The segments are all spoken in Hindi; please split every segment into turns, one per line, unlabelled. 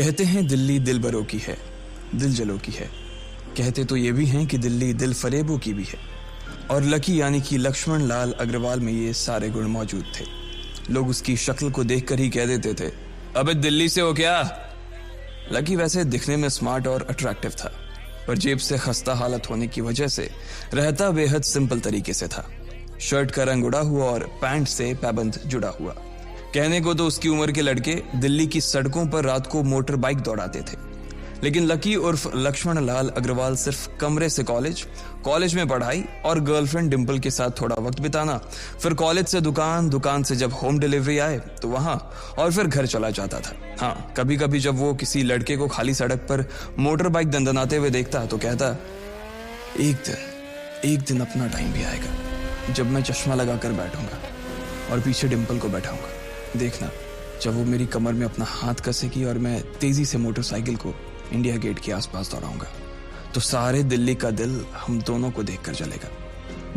कहते हैं दिल्ली दिल बरों की है, दिल जलों की है। कहते तो ये भी हैं कि दिल्ली दिल फरेबों की भी है। और लकी यानी कि लक्ष्मण लाल अग्रवाल में ये सारे गुण मौजूद थे। लोग उसकी शक्ल को देखकर ही कह देते थे, अबे दिल्ली से हो क्या। लकी वैसे दिखने में स्मार्ट और अट्रैक्टिव था, पर जेब से खस्ता हालत होने की वजह से रहता बेहद सिंपल तरीके से था। शर्ट का रंग उड़ा हुआ और पैंट से पैबंद जुड़ा हुआ। कहने को तो उसकी उम्र के लड़के दिल्ली की सड़कों पर रात को मोटर बाइक दौड़ाते थे, लेकिन लकी उर्फ लक्ष्मण लाल अग्रवाल सिर्फ कमरे से कॉलेज में पढ़ाई और गर्लफ्रेंड डिंपल के साथ थोड़ा वक्त बिताना, फिर कॉलेज से दुकान, दुकान से जब होम डिलीवरी आए तो वहां, और फिर घर चला जाता था। हाँ, कभी कभी जब वो किसी लड़के को खाली सड़क पर मोटर बाइक दंदनाते हुए देखता तो कहता, एक दिन अपना टाइम भी आएगा जब मैं चश्मा लगाकर बैठूंगा और पीछे डिंपल को बैठाऊंगा। देखना, जब वो मेरी कमर में अपना हाथ कसेगी और मैं तेजी से मोटरसाइकिल को इंडिया गेट के आसपास दौड़ाऊंगा तो सारे दिल्ली का दिल हम दोनों को देखकर जलेगा।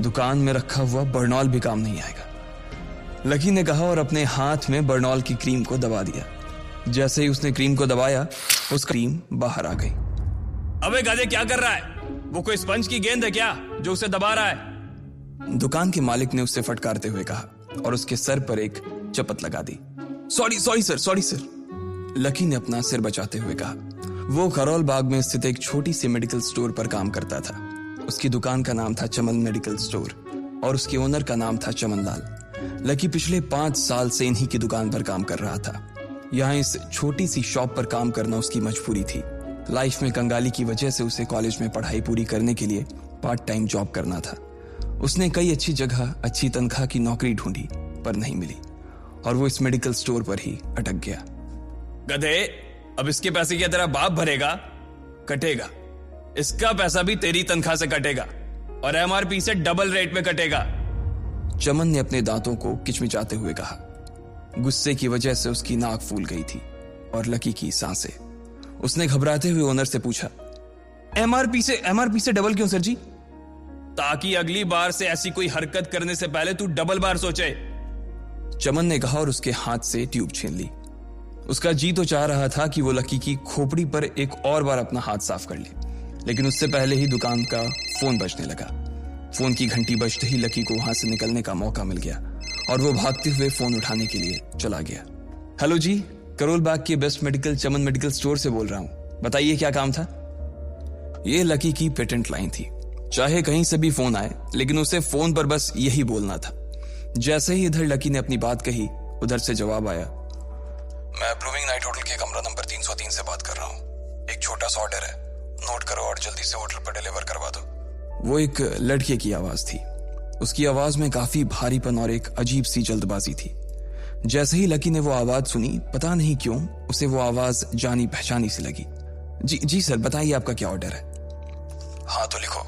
दुकान में रखा हुआ बर्नॉल भी काम नहीं आएगा। लकी ने कहा और अपने हाथ में बर्नॉल की क्रीम को दबा दिया। जैसे ही उसने क्रीम को दबाया, उसका क्रीम बाहर आ गई।
अबे गधे, क्या कर रहा है? वो कोई स्पंज की गेंद है क्या जो उसे दबा रहा है?
दुकान के मालिक ने उससे फटकारते हुए कहा और उसके सर पर एक चपत लगा दी। Sorry sir. लकी ने अपना सिर बचाते हुए कहा। वो खरौल बाग में स्थित एक छोटी सी मेडिकल स्टोर पर काम करता था। उसकी दुकान का नाम था चमन मेडिकल स्टोर और उसके ओनर का नाम था चमन लाल। लकी पिछले 5 साल से इन्हीं की दुकान पर काम कर रहा था। यहाँ इस छोटी सी शॉप पर काम करना उसकी मजबूरी थी। लाइफ में कंगाली की वजह से उसे कॉलेज में पढ़ाई पूरी करने के लिए पार्ट टाइम जॉब करना था। उसने कई अच्छी जगह अच्छी तनख्वाह की नौकरी ढूंढी पर नहीं मिली और वो इस मेडिकल स्टोर पर ही अटक गया।
गधे, अब इसके पैसे क्या तेरा बाप भरेगा? कटेगा। इसका पैसा भी तेरी तनख्वाह से कटेगा और एमआरपी से डबल रेट में कटेगा।
चमन ने अपने दांतों को किचमिचाते हुए कहा। गुस्से की वजह से उसकी नाक फूल गई थी और लकी की सांसें। उसने घबराते हुए ओनर से पूछा, एमआरपी से डबल क्यों सर जी?
ताकि अगली बार से ऐसी कोई हरकत करने से पहले तू डबल बार सोचे।
चमन ने कहा और उसके हाथ से ट्यूब छीन ली। उसका जी तो चाह रहा था कि वो लकी की खोपड़ी पर एक और बार अपना हाथ साफ कर ले, लेकिन उससे पहले ही दुकान का फोन बजने लगा। फोन की घंटी बजते ही लकी को वहां से निकलने का मौका मिल गया और वो भागते हुए फोन उठाने के लिए चला गया। हेलो जी, करोल बाग के बेस्ट मेडिकल चमन मेडिकल स्टोर से बोल रहा हूं, बताइए क्या काम था? ये लकी की पेटेंट लाइन थी। चाहे कहीं से भी फोन आए, लेकिन उसे फोन पर बस यही बोलना था। जैसे ही इधर लकी ने अपनी बात कही, उधर से जवाब आया, मैं ब्लूमिंग नाइट होटल के कमरा नंबर 303 से बात कर रहा हूँ। एक छोटा सा ऑर्डर है, नोट करो और जल्दी से होटल पर डिलीवर करवा दो। वो एक लड़के की आवाज थी। उसकी आवाज में काफी भारीपन और एक अजीब सी जल्दबाजी थी। जैसे ही लकी ने वो आवाज सुनी, पता नहीं क्यों उसे वो आवाज जानी पहचानी सी लगी। जी सर, बताइए आपका क्या ऑर्डर है? हाँ तो लिखो,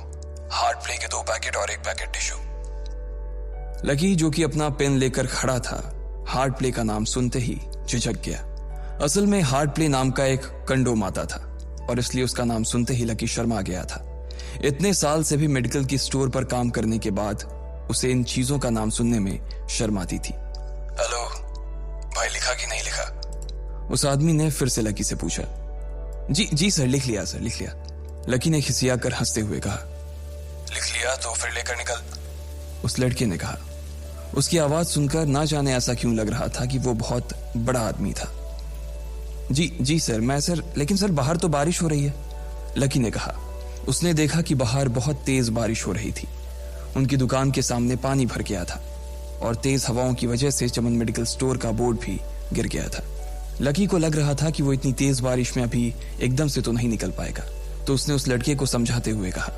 हार्ट प्ले के 2 पैकेट और 1 पैकेट टिश्यू। लकी, जो कि अपना पेन लेकर खड़ा था, हार्ट प्ले का नाम सुनते ही झिझक गया। असल में हार्ट प्ले नाम का एक कंडोम आता था और इसलिए उसका नाम सुनते ही लकी शर्मा गया था। इतने साल से भी मेडिकल की स्टोर पर काम करने के बाद उसे इन चीजों का नाम सुनने में शर्म आती थी। हेलो भाई, लिखा कि नहीं लिखा? उस आदमी ने फिर से लकी से पूछा। जी सर, लिख लिया सर, लिख लिया। लकी ने खिसिया कर हंसते हुए कहा। लिख लिया तो फिर लेकर निकल, उस लड़के ने कहा। उसकी आवाज सुनकर ना जाने ऐसा क्यों लग रहा था कि वो बहुत बड़ा आदमी था। जी सर, लेकिन सर बाहर तो बारिश हो रही है, लकी ने कहा। उसने देखा कि बाहर बहुत तेज बारिश हो रही थी। उनकी दुकान के सामने पानी भर गया था और तेज हवाओं की वजह से चमन मेडिकल स्टोर का बोर्ड भी गिर गया था। लकी को लग रहा था कि वो इतनी तेज बारिश में अभी एकदम से तो नहीं निकल पाएगा, तो उसने उस लड़के को समझाते हुए कहा,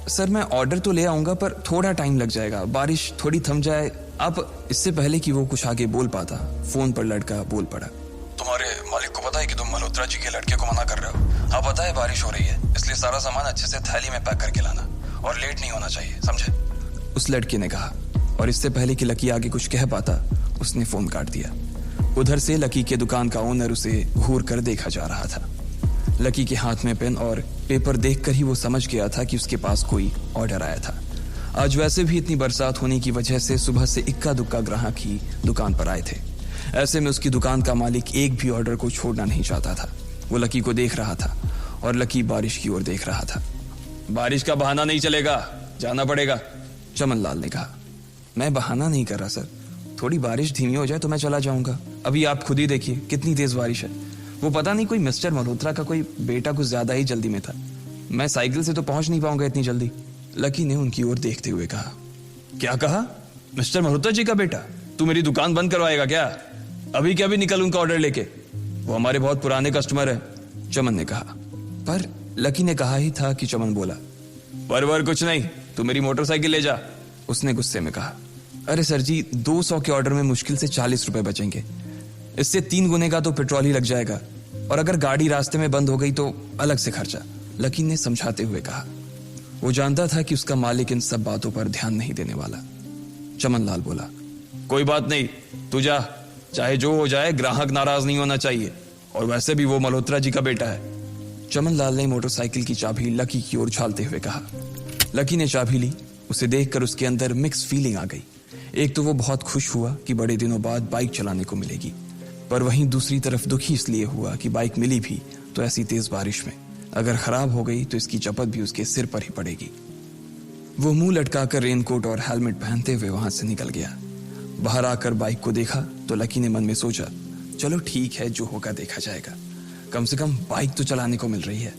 सर मैं ऑर्डर तो ले आऊंगा पर थोड़ा टाइम लग जाएगा, बारिश थोड़ी थम जाए आप। इससे पहले कि वो कुछ आगे बोल पाता, फोन पर लड़का बोल पड़ा। तुम्हारे मालिक को पता है कि तुम मल्होत्रा जी के लड़के को मना कर रहे हो? हाँ पता है, बारिश हो रही है, इसलिए सारा सामान अच्छे से थैली में पैक करके लाना और लेट नहीं होना चाहिए, समझे? उस लड़के ने कहा और इससे पहले कि लकी आगे कुछ कह पाता, उसने फोन काट दिया। उधर से लकी के दुकान का ओनर उसे घूर कर देखा जा रहा था। लकी के हाथ में पेन और पेपर देखकर ही वो समझ गया था कि उसके पास कोई ऑर्डर आया था। आज वैसे भी इतनी बरसात होने की वजह से सुबह से इक्का दुक्का ग्राहक ही दुकान पर आए थे। ऐसे में उसकी दुकान का मालिक एक भी ऑर्डर को छोड़ना नहीं चाहता था। वो लकी को देख रहा था और लकी बारिश की ओर देख रहा था।
बारिश का बहाना नहीं चलेगा, जाना पड़ेगा,
चमन लाल ने कहा। मैं बहाना नहीं कर रहा सर, थोड़ी बारिश धीमी हो जाए तो मैं चला जाऊंगा। अभी आप खुद ही देखिए कितनी तेज बारिश है। वो पता नहीं कोई मिस्टर मल्होत्रा का कोई बेटा कुछ ज्यादा ही जल्दी में था। मैं साइकिल से तो पहुंच नहीं पाऊंगा इतनी जल्दी। लकी ने उनकी ओर देखते हुए कहा।
क्या कहा? मिस्टर मल्होत्रा जी का बेटा? तू मेरी दुकान बंद करवाएगा क्या? अभी क्या भी निकल उनका ऑर्डर लेके, वो हमारे बहुत पुराने कस्टमर है,
चमन ने कहा। पर लकी ने कहा ही था कि चमन बोला।
पर कुछ नहीं, तू मेरी मोटरसाइकिल ले जा,
उसने गुस्से में कहा। अरे सर जी, 200 के ऑर्डर में मुश्किल से 40 रुपए बचेंगे, इससे 3 गुने का तो पेट्रोल ही लग जाएगा, और अगर गाड़ी रास्ते में बंद हो गई तो अलग से खर्चा, लकी ने समझाते हुए कहा। वो जानता था कि उसका मालिक इन सब बातों पर ध्यान नहीं देने वाला। चमन लाल बोला।
कोई बात नहीं, तू जा, चाहे जो हो जाए ग्राहक नाराज नहीं होना चाहिए, और वैसे भी वो मल्होत्रा जी का बेटा है।
चमन लाल ने मोटरसाइकिल की चाबी लकी की ओर उछालते हुए कहा। लकी ने चाबी ली। उसे देखकर उसके अंदर मिक्स फीलिंग आ गई। एक तो वो बहुत खुश हुआ कि बड़े दिनों बाद बाइक चलाने को मिलेगी, पर वहीं दूसरी तरफ दुखी इसलिए हुआ कि बाइक मिली भी तो ऐसी तेज बारिश में, अगर खराब हो गई तो इसकी चपत भी उसके सिर पर ही पड़ेगी। वो मुंह लटकाकर रेनकोट और हेलमेट पहनते हुए वहां से निकल गया। बाहर आकर बाइक को देखा तो लकी ने मन में सोचा, चलो ठीक है, जो होगा देखा जाएगा, कम से कम बाइक तो चलाने को मिल रही है।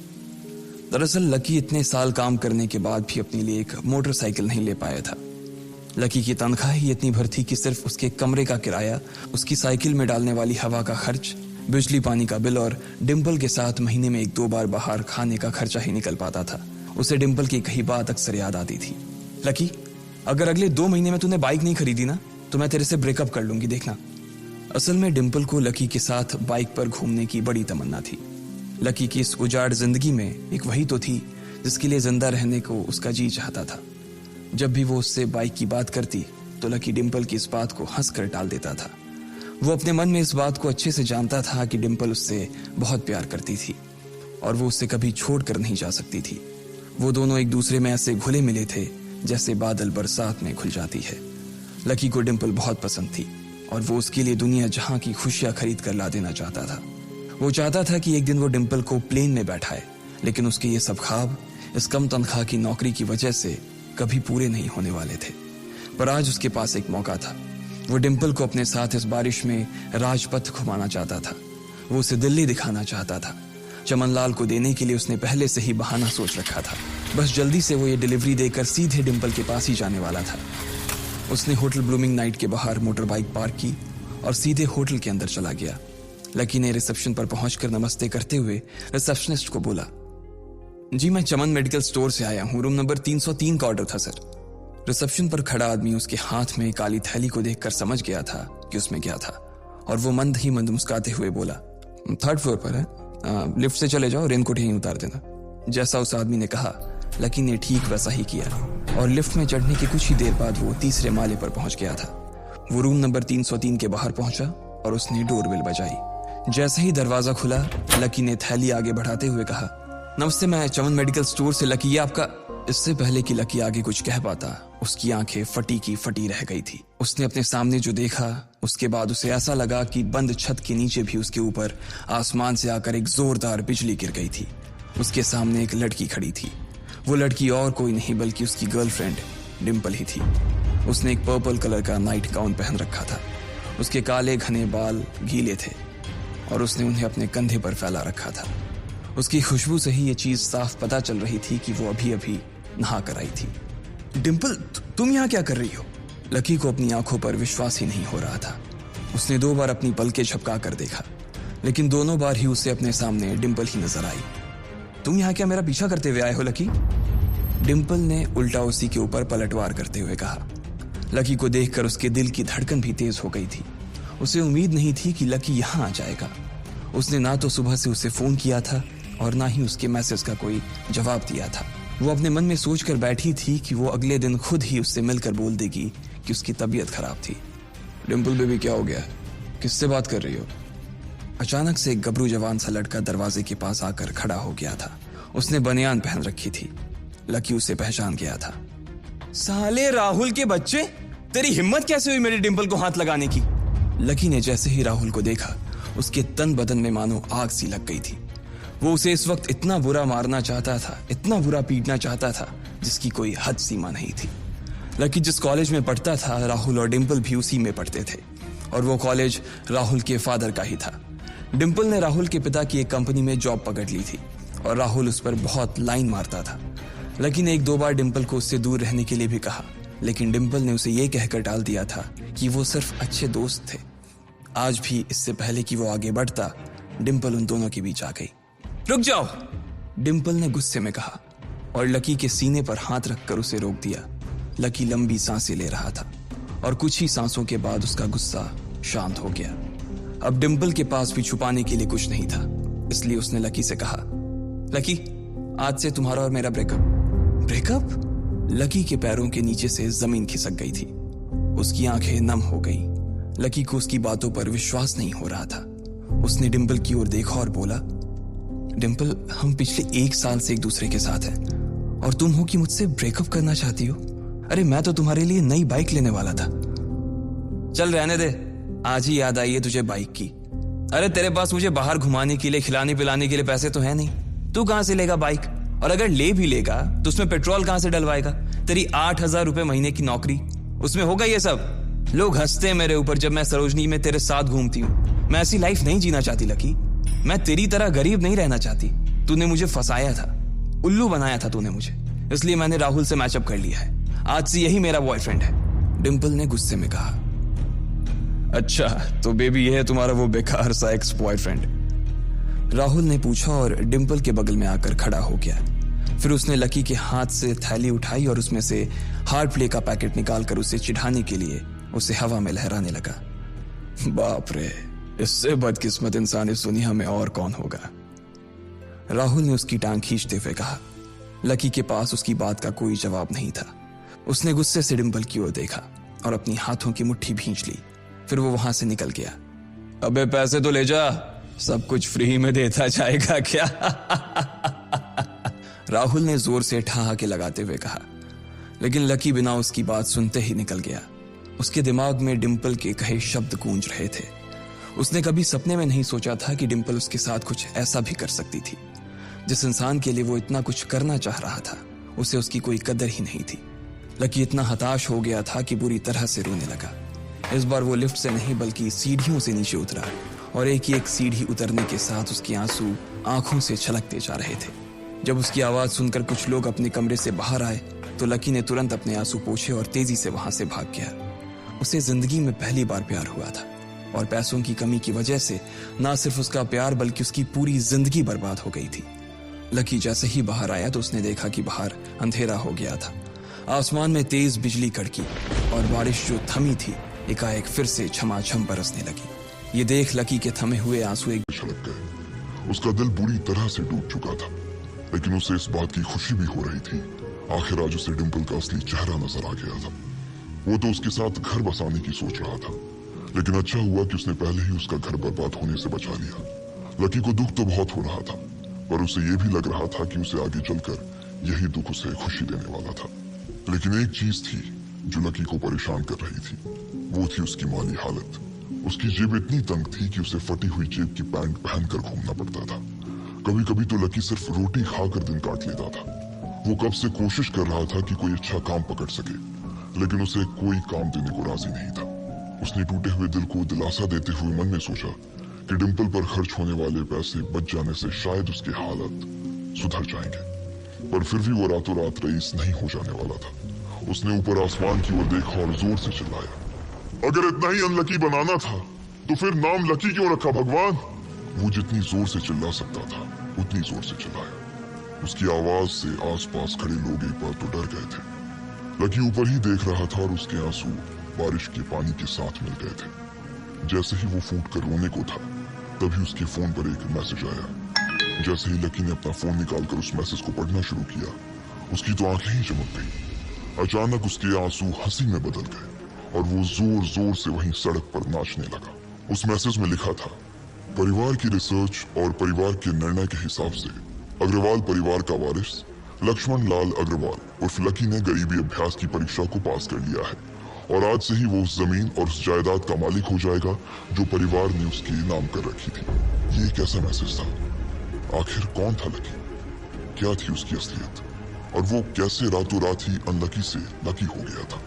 दरअसल लकी इतने साल काम करने के बाद भी अपने लिए एक मोटरसाइकिल नहीं ले पाया था। लकी की तनख्वाह ही इतनी भर थी कि सिर्फ उसके कमरे का किराया, उसकी साइकिल में डालने वाली हवा का खर्च, बिजली पानी का बिल और डिम्पल के साथ महीने में 1-2 बार बाहर खाने का खर्चा ही निकल पाता था। उसे डिम्पल की कही बात अक्सर याद आती थी। लकी, अगर अगले 2 महीने में तूने बाइक नहीं खरीदी ना तो मैं तेरे से ब्रेकअप कर लूंगी, देखना। असल में डिम्पल को लकी के साथ बाइक पर घूमने की बड़ी तमन्ना थी। लकी की इस उजाड़ जिंदगी में एक वही तो थी जिसके लिए जिंदा रहने को उसका जी चाहता था। जब भी वो उससे बाइक की बात करती तो लकी डिम्पल की इस बात को हंसकर टाल देता था। वो अपने मन में इस बात को अच्छे से जानता था कि डिम्पल उससे बहुत प्यार करती थी और वो उससे कभी छोड़कर नहीं जा सकती थी। वो दोनों एक दूसरे में ऐसे घुले मिले थे जैसे बादल बरसात में घुल जाती है। लकी को डिम्पल बहुत पसंद थी और वो उसके लिए दुनिया जहां की खुशियां खरीद कर ला देना चाहता था। वो चाहता था कि एक दिन वो डिम्पल को प्लेन में बैठाए, लेकिन उसके ये सब ख्वाब इस कम तनख्वाह की नौकरी की वजह से कभी पूरे नहीं होने वाले थे। पर आज उसके पास एक मौका था। वो डिम्पल को अपने साथ इस बारिश में राजपथ घुमाना चाहता था। वो उसे दिल्ली दिखाना चाहता था। चमन लाल को देने के लिए उसने पहले से ही बहाना सोच रखा था। बस जल्दी से वो ये डिलीवरी देकर सीधे डिम्पल के पास ही जाने वाला था। उसने होटल ब्लूमिंग नाइट के बाहर मोटर बाइक पार्क की और सीधे होटल के अंदर चला गया। लकी ने रिसेप्शन पर पहुंचकर नमस्ते करते हुए रिसेप्शनिस्ट को बोला, जी मैं चमन मेडिकल स्टोर से आया हूं, रूम नंबर 303 का ऑर्डर था सर। रिसेप्शन पर खड़ा आदमी उसके हाथ में काली थैली को देखकर समझ गया था कि उसमें क्या था और वो मंद ही मंद मुस्कुराते हुए बोला, 3rd फ्लोर पर है, लिफ्ट से चले जाओ, रेनकोट यहीं उतार देना। जैसा उस आदमी ने कहा लकी ने ठीक वैसा ही किया और लिफ्ट में चढ़ने के कुछ ही देर बाद वो 3रे माले पर पहुंच गया था। वो रूम नंबर 303 के बाहर पहुंचा और उसने डोरबेल बजाई। जैसे ही दरवाजा खुला लकी ने थैली आगे बढ़ाते हुए कहा, नमस्ते, मैं चमन मेडिकल स्टोर से लकी, ये आपका। इससे पहले कि लकी आगे कुछ कह पाता उसकी आंखें फटी की फटी रह गई थी। उसने अपने सामने जो देखा उसके बाद उसे ऐसा लगा कि बंद छत के नीचे भी उसके ऊपर आसमान से आकर एक जोरदार बिजली गिर गई थी। उसके सामने एक लड़की खड़ी थी। वो लड़की और कोई नहीं बल्कि उसकी गर्लफ्रेंड डिम्पल ही थी। उसने एक पर्पल कलर का नाइट गाउन पहन रखा था। उसके काले घने बाल गीले थे और उसने उन्हें अपने कंधे पर फैला रखा था। उसकी खुशबू से ही ये चीज साफ पता चल रही थी कि वो अभी अभी नहा कर आई थी। डिम्पल, तुम यहाँ क्या कर रही हो? लकी को अपनी आंखों पर विश्वास ही नहीं हो रहा था। उसने 2 बार अपनी पलकें झपका कर देखा, लेकिन दोनों बार ही उसे अपने सामने डिम्पल ही नजर आई। तुम यहाँ क्या मेरा पीछा करते हुए आए हो लकी? डिम्पल ने उल्टा उसी के ऊपर पलटवार करते हुए कहा। लकी को देखकर उसके दिल की धड़कन भी तेज हो गई थी। उसे उम्मीद नहीं थी कि लकी यहाँ आ जाएगा। उसने ना तो सुबह से उसे फोन किया था और ना ही उसके मैसेज का कोई जवाब दिया था। वो अपने मन में सोचकर बैठी थी कि वो अगले दिन खुद ही उससे मिलकर बोल देगी कि उसकी तबीयत खराब थी। डिम्पल बेबी, क्या हो गया? किससे बात कर रही हो? अचानक से एक गबरू जवान सा लड़का दरवाजे के पास आकर खड़ा हो गया था। उसने बनियान पहन रखी थी। लकी उसे पहचान गया था।
साले राहुल के बच्चे, तेरी हिम्मत कैसे हुई मेरी डिम्पल को हाथ लगाने की?
लकी ने जैसे ही राहुल को देखा उसके तन बदन में मानो आग सी लग गई थी। वो उसे इस वक्त इतना बुरा मारना चाहता था, इतना बुरा पीटना चाहता था, जिसकी कोई हद सीमा नहीं थी। लकी जिस कॉलेज में पढ़ता था, राहुल और डिंपल भी उसी में पढ़ते थे, और वो कॉलेज राहुल के फादर का ही था। डिंपल ने राहुल के पिता की एक कंपनी में जॉब पकड़ ली थी और राहुल उस पर बहुत लाइन मारता था। लकी ने 1-2 बार डिंपल को उससे दूर रहने के लिए भी कहा, लेकिन डिंपल ने उसे ये कहकर टाल दिया था कि वो सिर्फ अच्छे दोस्त थे। आज भी इससे पहले कि वो आगे बढ़ता, डिंपल उन दोनों के बीच आ गई।
रुक जाओ,
डिंपल ने गुस्से में कहा और लकी के सीने पर हाथ रखकर उसे रोक दिया। लकी लंबी सांसें ले रहा था और कुछ ही सांसों के बाद उसका गुस्सा शांत हो गया। अब डिंपल के पास भी छुपाने के लिए कुछ नहीं था, इसलिए उसने लकी से कहा, लकी, आज से तुम्हारा और मेरा ब्रेकअप। ब्रेकअप? लकी के पैरों के नीचे से जमीन खिसक गई थी। उसकी आंखें नम हो गईं। लकी को उसकी बातों पर विश्वास नहीं हो रहा था। उसने डिंपल की ओर देखा और बोला, डिंपल, हम पिछले 1 साल से एक दूसरे के साथ हैं और तुम हो कि मुझसे ब्रेकअप करना चाहती हो? अरे मैं तो तुम्हारे लिए नई बाइक लेने वाला था।
चल रहने दे, आज ही याद आई है तुझे बाइक की। अरे तेरे पास मुझे बाहर घुमाने के लिए, खिलाने पिलाने के लिए पैसे तो है नहीं। तू कहां से लेगा बाइक? और अगर ले भी लेगा तो उसमें पेट्रोल कहां से डलवाएगा? तेरी 8,000 रुपए महीने की नौकरी, उसमें होगा ये सब? लोग हंसते हैं मेरे ऊपर जब मैं सरोजनी में तेरे साथ घूमती हूँ। मैं ऐसी लाइफ नहीं जीना चाहती लकी। मैं तेरी तरह गरीब नहीं रहना चाहती। तूने मुझे फंसाया था, उल्लू बनाया था तूने मुझे, इसलिए मैंने राहुल से मैचअप कर लिया है। आज से यही मेरा बॉयफ्रेंड है।
डिंपल ने गुस्से में कहा।
अच्छा, तो बेबी ये है तुम्हारा वो बेकार सा एक्स बॉयफ्रेंड?
राहुल ने पूछा और डिंपल के बगल में आकर खड़ा हो गया। फिर उसने लकी के हाथ से थैली उठाई और उसमें से हार्ड प्ले का पैकेट निकालकर उसे चिढ़ाने के लिए उसे हवा में लहराने लगा।
बाप रे, इससे बदकिस्मत इंसान इस दुनिया में और कौन होगा?
राहुल ने उसकी टांग खींचते हुए कहा। लकी के पास उसकी बात का कोई जवाब नहीं था। उसने गुस्से से डिंपल की ओर देखा और अपनी हाथों की मुट्ठी भींच ली। फिर वो वहां से निकल गया।
अबे पैसे तो ले जा, सब कुछ फ्री में देता जाएगा क्या?
राहुल ने जोर से ठहाके लगाते हुए कहा, लेकिन लकी बिना उसकी बात सुनते ही निकल गया। उसके दिमाग में डिंपल के कहे शब्द गूंज रहे थे। उसने कभी सपने में नहीं सोचा था कि डिंपल उसके साथ कुछ ऐसा भी कर सकती थी। जिस इंसान के लिए वो इतना कुछ करना चाह रहा था, उसे उसकी कोई कदर ही नहीं थी। लकी इतना हताश हो गया था कि बुरी तरह से रोने लगा। इस बार वो लिफ्ट से नहीं बल्कि सीढ़ियों से नीचे उतरा और एक सीढ़ी उतरने के साथ उसके आंसू आंखों से छलकते जा रहे थे। जब उसकी आवाज सुनकर कुछ लोग अपने कमरे से बाहर आए तो लकी ने तुरंत अपने आंसू पोंछे और तेजी से वहां से भाग गया। उसे जिंदगी में पहली बार प्यार हुआ था और पैसों की कमी की वजह से ना सिर्फ उसका प्यार बल्कि उसकी पूरी जिंदगी बर्बाद हो गई थी। लकी जैसे ही बाहर आया तो उसने देखा कि बाहर अंधेरा हो गया था। आसमान में तेज बिजली कड़की और बारिश जो थमी थी एकाएक फिर से झमाझम बरसने लगी। ये देख लकी के थमे हुए आंसू एक
छलक गए। उसका दिल बुरी तरह से टूट चुका था, लेकिन उसे इस बात की खुशी भी हो रही थी। आखिर आज उसे डिंपल का असली चेहरा नजर आ गया था। वो तो उसके साथ घर बसाने की सोच रहा था, लेकिन अच्छा हुआ कि उसने पहले ही उसका घर बर्बाद होने से बचा लिया। लकी को दुख तो बहुत हो रहा था, पर उसे ये भी लग रहा था कि उसे आगे चलकर यही दुख उसे खुशी देने वाला था। लेकिन एक चीज थी जो लकी को परेशान कर रही थी, वो थी उसकी माली हालत। उसकी जेब इतनी तंग थी कि उसे फटी हुई जेब की पैंट पहनकर घूमना पड़ता था। कभी कभी तो लकी सिर्फ रोटी खाकर दिन काट लेता था। वो कब से कोशिश कर रहा था कि कोई अच्छा काम पकड़ सके, लेकिन उसे कोई काम देने को राजी नहीं था। उसने टूटे हुए दिल को दिलासा देते हुए मन में सोचा कि डिंपल पर खर्च होने वाले पैसे बच जाने से शायद उसकी हालत सुधर जाएंगे, पर फिर भी वो रातों रात रईस नहीं हो जाने वाला था। उसने ऊपर आसमान की ओर देखा और जोर से चिल्लाया, अगर इतना ही अनलकी बनाना था तो फिर नाम लकी क्यों रखा भगवान? वो जितनी जोर से चिल्ला सकता था उतनी जोर से चिल्लाया। उसकी आवाज से आसपास खड़े लोग एक बार तो डर गए थे। लकी ऊपर ही देख रहा था और उसके आंसू बारिश के पानी के साथ मिल गए थे। जैसे ही वो फूट कर रोने को था, तभी उसके फोन पर एक मैसेज आया। जैसे ही लकी ने अपना फोन निकालकर उस मैसेज को पढ़ना शुरू किया, उसकी तो आंखें ही चमक गई। अचानक उसके आंसू हंसी में बदल गए और वो जोर जोर से वहीं सड़क पर नाचने लगा। उस मैसेज में लिखा था, परिवार की रिसर्च और परिवार के निर्णय के हिसाब से अग्रवाल परिवार का वारिस लक्ष्मण लाल अग्रवाल उर्फ लकी ने गरीबी अभ्यास की परीक्षा को पास कर लिया है और आज से ही वो उस जमीन और उस जायदाद का मालिक हो जाएगा जो परिवार ने उसके नाम कर रखी थी। ये कैसा मैसेज था? आखिर कौन था लकी, क्या थी उसकी असलियत, और वो कैसे रातों रात ही अनलकी से लकी हो गया था।